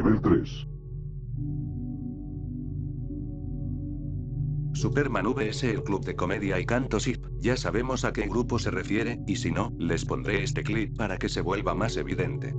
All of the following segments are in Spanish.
Nivel 3. Superman vs el club de comedia y canto SIP, ya sabemos a qué grupo se refiere, y si no, les pondré este clip para que se vuelva más evidente.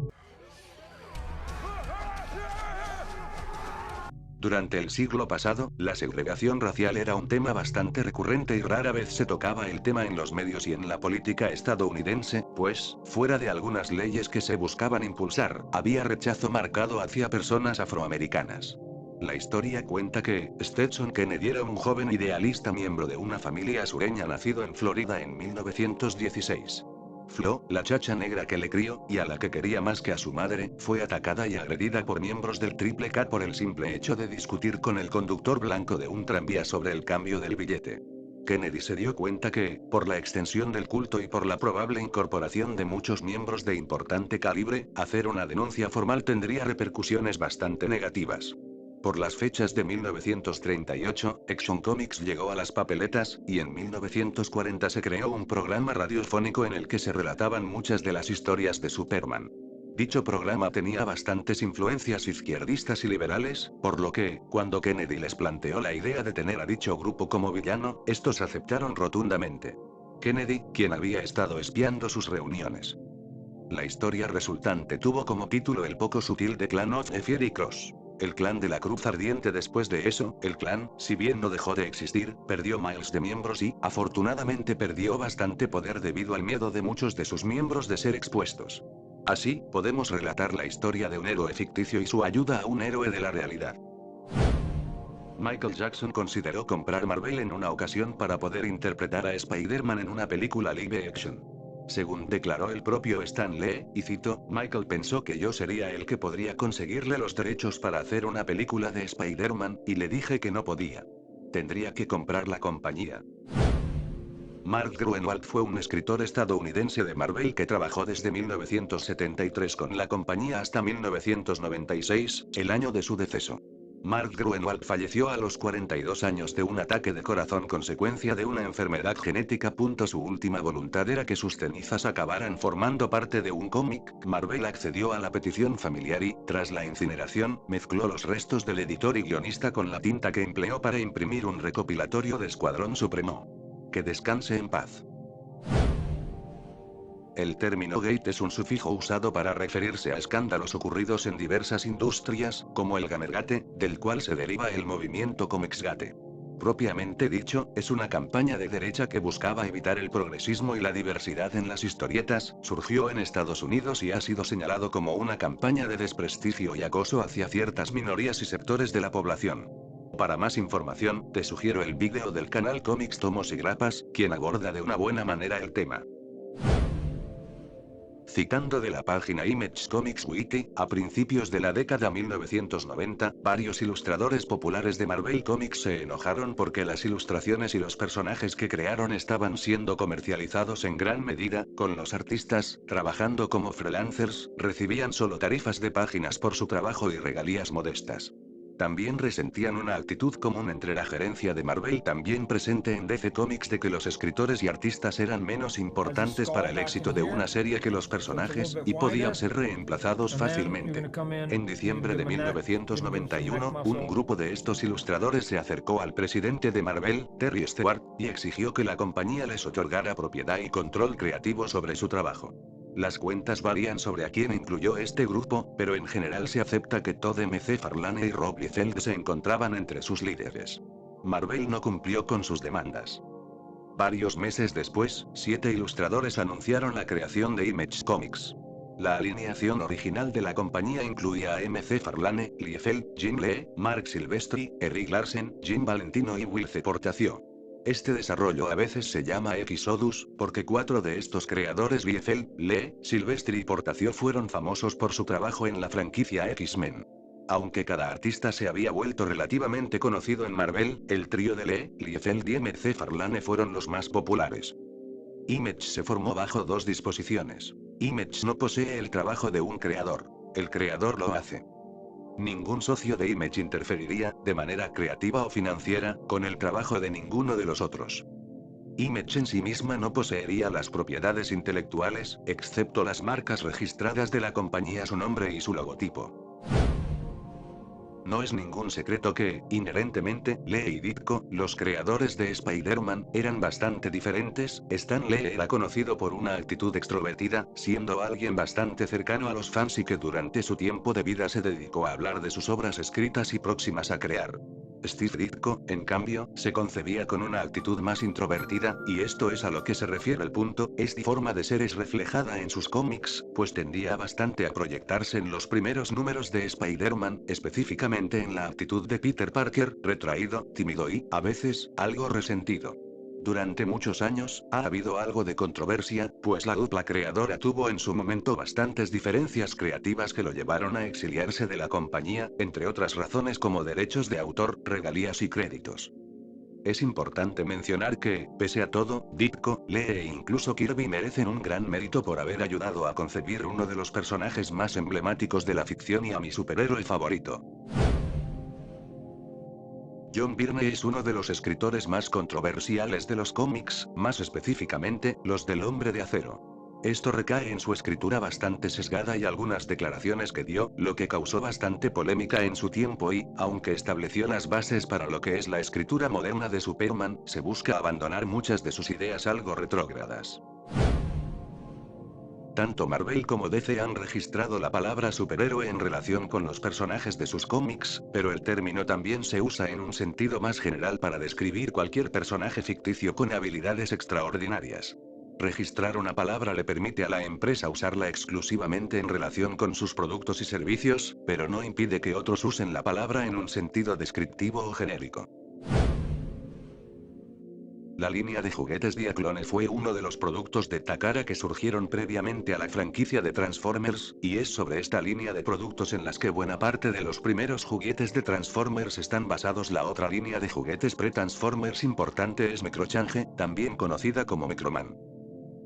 Durante el siglo pasado, la segregación racial era un tema bastante recurrente y rara vez se tocaba el tema en los medios y en la política estadounidense, pues, fuera de algunas leyes que se buscaban impulsar, había rechazo marcado hacia personas afroamericanas. La historia cuenta que, Stetson Kennedy era un joven idealista miembro de una familia sureña nacido en Florida en 1916. Flo, la chacha negra que le crió, y a la que quería más que a su madre, fue atacada y agredida por miembros del Triple K por el simple hecho de discutir con el conductor blanco de un tranvía sobre el cambio del billete. Kennedy se dio cuenta que, por la extensión del culto y por la probable incorporación de muchos miembros de importante calibre, hacer una denuncia formal tendría repercusiones bastante negativas. Por las fechas de 1938, Action Comics llegó a las papeletas, y en 1940 se creó un programa radiofónico en el que se relataban muchas de las historias de Superman. Dicho programa tenía bastantes influencias izquierdistas y liberales, por lo que, cuando Kennedy les planteó la idea de tener a dicho grupo como villano, estos aceptaron rotundamente. Kennedy, quien había estado espiando sus reuniones. La historia resultante tuvo como título el poco sutil The Clan of the Fiery Cross. El clan de la Cruz Ardiente. Después de eso, el clan, si bien no dejó de existir, perdió miles de miembros y, afortunadamente, perdió bastante poder debido al miedo de muchos de sus miembros de ser expuestos. Así, podemos relatar la historia de un héroe ficticio y su ayuda a un héroe de la realidad. Michael Jackson consideró comprar Marvel en una ocasión para poder interpretar a Spider-Man en una película live action. Según declaró el propio Stan Lee, y cito, Michael pensó que yo sería el que podría conseguirle los derechos para hacer una película de Spider-Man, y le dije que no podía. Tendría que comprar la compañía. Mark Gruenwald fue un escritor estadounidense de Marvel que trabajó desde 1973 con la compañía hasta 1996, el año de su deceso. Mark Gruenwald falleció a los 42 años de un ataque de corazón consecuencia de una enfermedad genética. Su última voluntad era que sus cenizas acabaran formando parte de un cómic. Marvel accedió a la petición familiar y, tras la incineración, mezcló los restos del editor y guionista con la tinta que empleó para imprimir un recopilatorio de Escuadrón Supremo. Que descanse en paz. El término gate es un sufijo usado para referirse a escándalos ocurridos en diversas industrias, como el Gamergate, del cual se deriva el movimiento Comicsgate. Propiamente dicho, es una campaña de derecha que buscaba evitar el progresismo y la diversidad en las historietas, surgió en Estados Unidos y ha sido señalado como una campaña de desprestigio y acoso hacia ciertas minorías y sectores de la población. Para más información, te sugiero el vídeo del canal Comics Tomos y Grapas, quien aborda de una buena manera el tema. Citando de la página Image Comics Wiki, a principios de la década 1990, varios ilustradores populares de Marvel Comics se enojaron porque las ilustraciones y los personajes que crearon estaban siendo comercializados en gran medida, con los artistas, trabajando como freelancers, recibían solo tarifas de páginas por su trabajo y regalías modestas. También resentían una actitud común entre la gerencia de Marvel también presente en DC Comics de que los escritores y artistas eran menos importantes para el éxito de una serie que los personajes, y podían ser reemplazados fácilmente. En diciembre de 1991, un grupo de estos ilustradores se acercó al presidente de Marvel, Terry Stewart, y exigió que la compañía les otorgara propiedad y control creativo sobre su trabajo. Las cuentas varían sobre a quién incluyó este grupo, pero en general se acepta que Todd McFarlane y Rob Liefeld se encontraban entre sus líderes. Marvel no cumplió con sus demandas. Varios meses después, 7 ilustradores anunciaron la creación de Image Comics. La alineación original de la compañía incluía a McFarlane, Liefeld, Jim Lee, Mark Silvestri, Eric Larsen, Jim Valentino y Will C. Portacio. Este desarrollo a veces se llama Exodus, porque 4 de estos creadores, Liefeld, Lee, Silvestri y Portacio, fueron famosos por su trabajo en la franquicia X-Men. Aunque cada artista se había vuelto relativamente conocido en Marvel, el trío de Lee, Liefeld y McFarlane fueron los más populares. Image se formó bajo dos disposiciones. Image no posee el trabajo de un creador. El creador lo hace. Ningún socio de Image interferiría, de manera creativa o financiera, con el trabajo de ninguno de los otros. Image en sí misma no poseería las propiedades intelectuales, excepto las marcas registradas de la compañía, su nombre y su logotipo. No es ningún secreto que, inherentemente, Lee y Ditko, los creadores de Spider-Man, eran bastante diferentes. Stan Lee era conocido por una actitud extrovertida, siendo alguien bastante cercano a los fans y que durante su tiempo de vida se dedicó a hablar de sus obras escritas y próximas a crear. Steve Ditko, en cambio, se concebía con una actitud más introvertida, y esto es a lo que se refiere el punto. Esta forma de ser es reflejada en sus cómics, pues tendía bastante a proyectarse en los primeros números de Spider-Man, específicamente en la actitud de Peter Parker, retraído, tímido y, a veces, algo resentido. Durante muchos años, ha habido algo de controversia, pues la dupla creadora tuvo en su momento bastantes diferencias creativas que lo llevaron a exiliarse de la compañía, entre otras razones como derechos de autor, regalías y créditos. Es importante mencionar que, pese a todo, Ditko, Lee e incluso Kirby merecen un gran mérito por haber ayudado a concebir uno de los personajes más emblemáticos de la ficción y a mi superhéroe favorito. John Byrne es uno de los escritores más controversiales de los cómics, más específicamente, los del Hombre de Acero. Esto recae en su escritura bastante sesgada y algunas declaraciones que dio, lo que causó bastante polémica en su tiempo y, aunque estableció las bases para lo que es la escritura moderna de Superman, se busca abandonar muchas de sus ideas algo retrógradas. Tanto Marvel como DC han registrado la palabra superhéroe en relación con los personajes de sus cómics, pero el término también se usa en un sentido más general para describir cualquier personaje ficticio con habilidades extraordinarias. Registrar una palabra le permite a la empresa usarla exclusivamente en relación con sus productos y servicios, pero no impide que otros usen la palabra en un sentido descriptivo o genérico. La línea de juguetes Diaclone fue uno de los productos de Takara que surgieron previamente a la franquicia de Transformers, y es sobre esta línea de productos en las que buena parte de los primeros juguetes de Transformers están basados. La otra línea de juguetes pre-Transformers importante es Microchange, también conocida como Microman.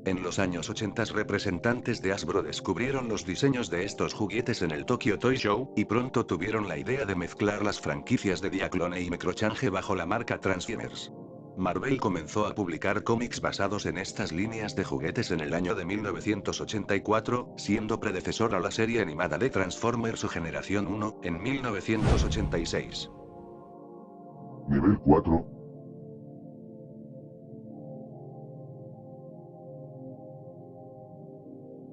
En los años 80 representantes de Hasbro descubrieron los diseños de estos juguetes en el Tokyo Toy Show, y pronto tuvieron la idea de mezclar las franquicias de Diaclone y Microchange bajo la marca Transformers. Marvel comenzó a publicar cómics basados en estas líneas de juguetes en el año de 1984, siendo predecesor a la serie animada de Transformers o Generación 1, en 1986. Nivel 4.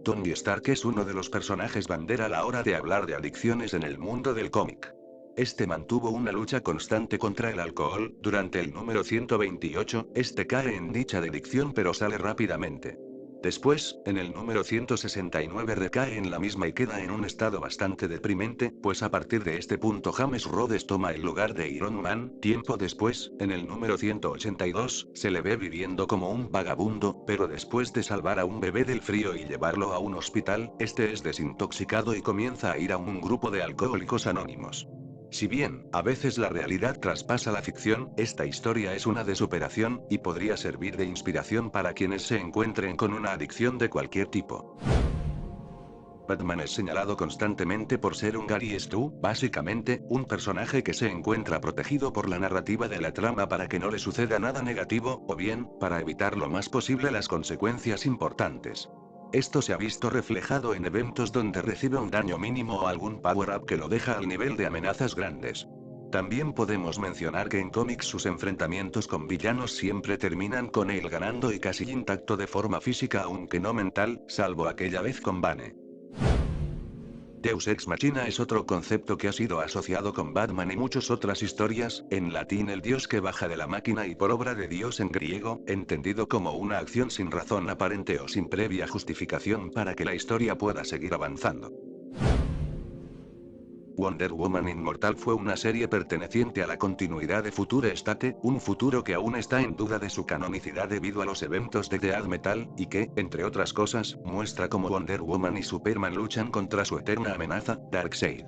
Tony Stark es uno de los personajes bandera a la hora de hablar de adicciones en el mundo del cómic. Este mantuvo una lucha constante contra el alcohol. Durante el número 128, este cae en dicha adicción pero sale rápidamente. Después, en el número 169 recae en la misma y queda en un estado bastante deprimente, pues a partir de este punto James Rhodes toma el lugar de Iron Man. Tiempo después, en el número 182, se le ve viviendo como un vagabundo, pero después de salvar a un bebé del frío y llevarlo a un hospital, este es desintoxicado y comienza a ir a un grupo de alcohólicos anónimos. Si bien, a veces la realidad traspasa la ficción, esta historia es una de superación, y podría servir de inspiración para quienes se encuentren con una adicción de cualquier tipo. Batman es señalado constantemente por ser un Gary Stu, básicamente, un personaje que se encuentra protegido por la narrativa de la trama para que no le suceda nada negativo, o bien, para evitar lo más posible las consecuencias importantes. Esto se ha visto reflejado en eventos donde recibe un daño mínimo o algún power-up que lo deja al nivel de amenazas grandes. También podemos mencionar que en cómics sus enfrentamientos con villanos siempre terminan con él ganando y casi intacto de forma física aunque no mental, salvo aquella vez con Bane. Deus Ex Machina es otro concepto que ha sido asociado con Batman y muchas otras historias, en latín el dios que baja de la máquina y por obra de Dios en griego, entendido como una acción sin razón aparente o sin previa justificación para que la historia pueda seguir avanzando. Wonder Woman Inmortal fue una serie perteneciente a la continuidad de Future State, un futuro que aún está en duda de su canonicidad debido a los eventos de Death Metal, y que, entre otras cosas, muestra cómo Wonder Woman y Superman luchan contra su eterna amenaza, Darkseid.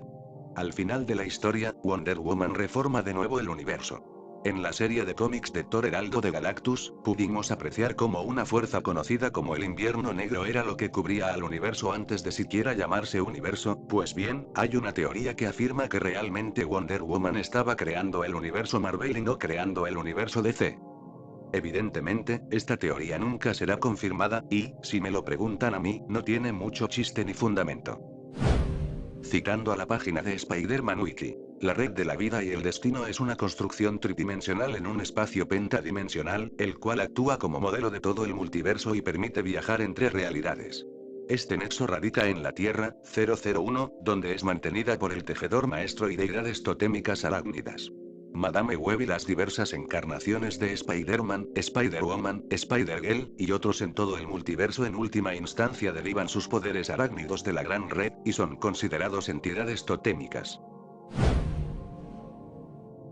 Al final de la historia, Wonder Woman reforma de nuevo el universo. En la serie de cómics de Thor Heraldo de Galactus, pudimos apreciar cómo una fuerza conocida como el Invierno Negro era lo que cubría al universo antes de siquiera llamarse universo. Pues bien, hay una teoría que afirma que realmente Wonder Woman estaba creando el universo Marvel y no creando el universo DC. Evidentemente, esta teoría nunca será confirmada, y, si me lo preguntan a mí, no tiene mucho chiste ni fundamento. Citando a la página de Spider-Man Wiki. La red de la vida y el destino es una construcción tridimensional en un espacio pentadimensional, el cual actúa como modelo de todo el multiverso y permite viajar entre realidades. Este nexo radica en la Tierra, 001, donde es mantenida por el tejedor maestro y deidades totémicas arácnidas. Madame Web y las diversas encarnaciones de Spider-Man, Spider-Woman, Spider-Girl, y otros en todo el multiverso en última instancia derivan sus poderes arácnidos de la gran red, y son considerados entidades totémicas.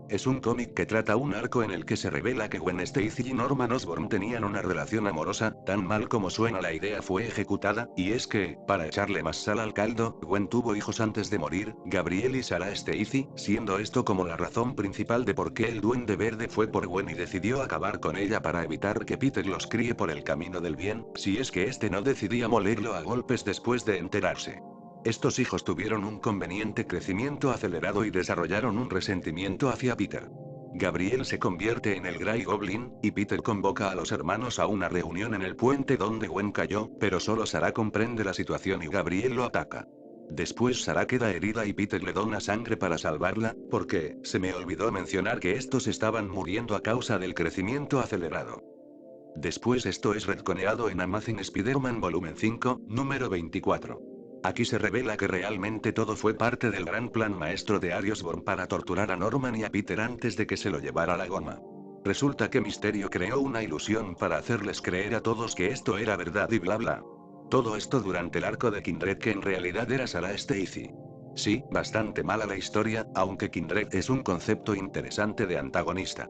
Es un cómic que trata un arco en el que se revela que Gwen Stacy y Norman Osborn tenían una relación amorosa, tan mal como suena la idea fue ejecutada, y es que, para echarle más sal al caldo, Gwen tuvo hijos antes de morir, Gabriel y Sarah Stacy, siendo esto como la razón principal de por qué el Duende Verde fue por Gwen y decidió acabar con ella para evitar que Peter los críe por el camino del bien, si es que este no decidía molerlo a golpes después de enterarse. Estos hijos tuvieron un conveniente crecimiento acelerado y desarrollaron un resentimiento hacia Peter. Gabriel se convierte en el Grey Goblin, y Peter convoca a los hermanos a una reunión en el puente donde Gwen cayó, pero solo Sarah comprende la situación y Gabriel lo ataca. Después Sarah queda herida y Peter le dona sangre para salvarla, porque, se me olvidó mencionar que estos estaban muriendo a causa del crecimiento acelerado. Después esto es retconeado en Amazing Spider-Man Volumen 5, número 24. Aquí se revela que realmente todo fue parte del gran plan maestro de Harry Osborn para torturar a Norman y a Peter antes de que se lo llevara la goma. Resulta que Misterio creó una ilusión para hacerles creer a todos que esto era verdad y bla bla. Todo esto durante el arco de Kindred que en realidad era Sarah Stacy. Sí, bastante mala la historia, aunque Kindred es un concepto interesante de antagonista.